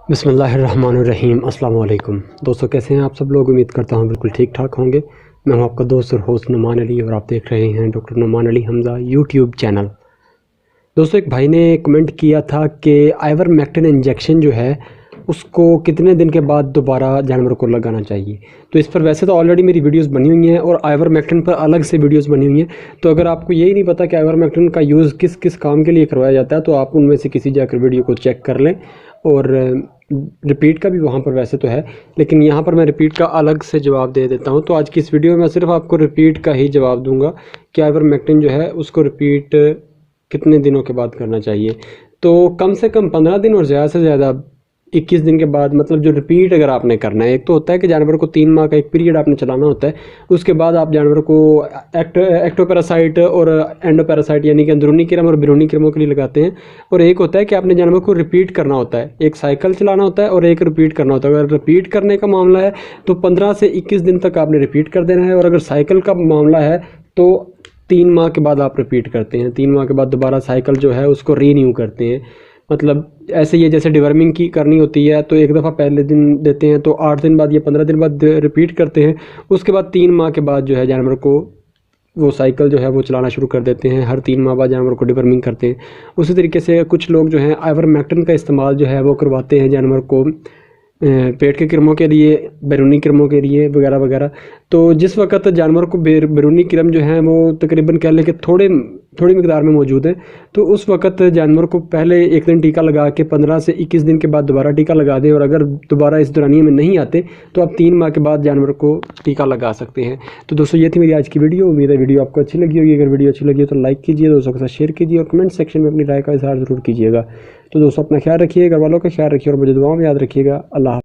बिस्मिल्लाहिर्रहमानिर्रहीम। अस्सलाम वालेकुम दोस्तों, कैसे हैं आप सब लोग। उम्मीद करता हूं बिल्कुल ठीक ठाक होंगे। मैं हूं आपका दोस्त और होस्ट नुमान अली और आप देख रहे हैं doctor Numan Ali Hamza YouTube channel. दोस्तों, एक भाई ने कमेंट किया था कि आइवरमेक्टिन इंजेक्शन जो है उसको कितने दिन के बाद दोबारा जानवर को लगाना चाहिए। तो इस पर वैसे तो ऑलरेडी मेरी वीडियोस बनी हुई हैं और आइवरमेक्टिन पर अलग से वीडियोस बनी हुई हैं। तो अगर आपको यही नहीं पता कि आइवरमेक्टिन का यूज़ किस किस काम के लिए करवाया जाता है तो आप उनमें से किसी जाकर वीडियो को चेक कर लें। और रिपीट का भी वहाँ पर वैसे तो है, लेकिन यहाँ पर मैं रिपीट का अलग से जवाब दे देता हूँ। तो आज की इस वीडियो में मैं सिर्फ आपको रिपीट का ही जवाब दूंगा कि आइवरमेक्टिन जो है उसको रिपीट कितने दिनों के बाद करना चाहिए। तो कम से कम 15 दिन और ज़्यादा से ज़्यादा 21 दिन के बाद, मतलब जो रिपीट अगर आपने करना है। एक तो होता है कि जानवर को 3 माह का एक पीरियड आपने चलाना होता है, उसके बाद आप जानवर को एक्टोपैरासाइट और एंडोपैरासाइट यानी कि अंदरूनी क्रम और बैरूनी क्रमों के लिए लगाते हैं। और एक होता है कि आपने जानवर को रिपीट करना होता है, एक साइकिल चलाना होता है और एक रिपीट करना होता है। अगर रिपीट करने का मामला है तो 15 से 21 दिन तक आपने रिपीट कर देना है, और अगर साइकिल का मामला है तो 3 माह के बाद आप रिपीट करते हैं। 3 माह के बाद दोबारा साइकिल जो है उसको रीन्यू करते हैं। मतलब ऐसे ही जैसे डिवर्मिंग की करनी होती है तो एक दफ़ा पहले दिन देते हैं, तो 8 दिन बाद या 15 दिन बाद रिपीट करते हैं। उसके बाद 3 माह के बाद जो है जानवर को वो साइकिल जो है वो चलाना शुरू कर देते हैं। हर 3 माह बाद जानवर को डिवर्मिंग करते हैं। उसी तरीके से कुछ लोग जो हैं आइवरमेक्टिन का इस्तेमाल जो है वो करवाते हैं जानवर को पेट के क्रमों के लिए, बैरूनी क्रमों के लिए वगैरह वगैरह। तो जिस वक्त जानवर को बैरूनी क्रम जो हैं वो तकरीबन कह लें कि थोड़ी मिकदार में मौजूद है, तो उस वक्त जानवर को पहले एक दिन टीका लगा के 15 से 21 दिन के बाद दोबारा टीका लगा दें। और अगर दोबारा इस दौरानिए में नहीं आते तो आप 3 माह के बाद जानवर को टीका लगा सकते हैं। तो दोस्तों, ये थी मेरी आज की वीडियो। उम्मीद है वीडियो आपको अच्छी लगी होगी। अगर वीडियो अच्छी लगी हो तो लाइक कीजिए, दोस्तों के साथ शेयर कीजिए और कमेंट सेक्शन में अपनी राय का इजहार ज़रूर कीजिएगा। तो दोस्तों, अपना ख्याल रखिए, घर वालों का ख्याल रखिए और मुझे दुआओं में याद रखिएगा। अल्लाह।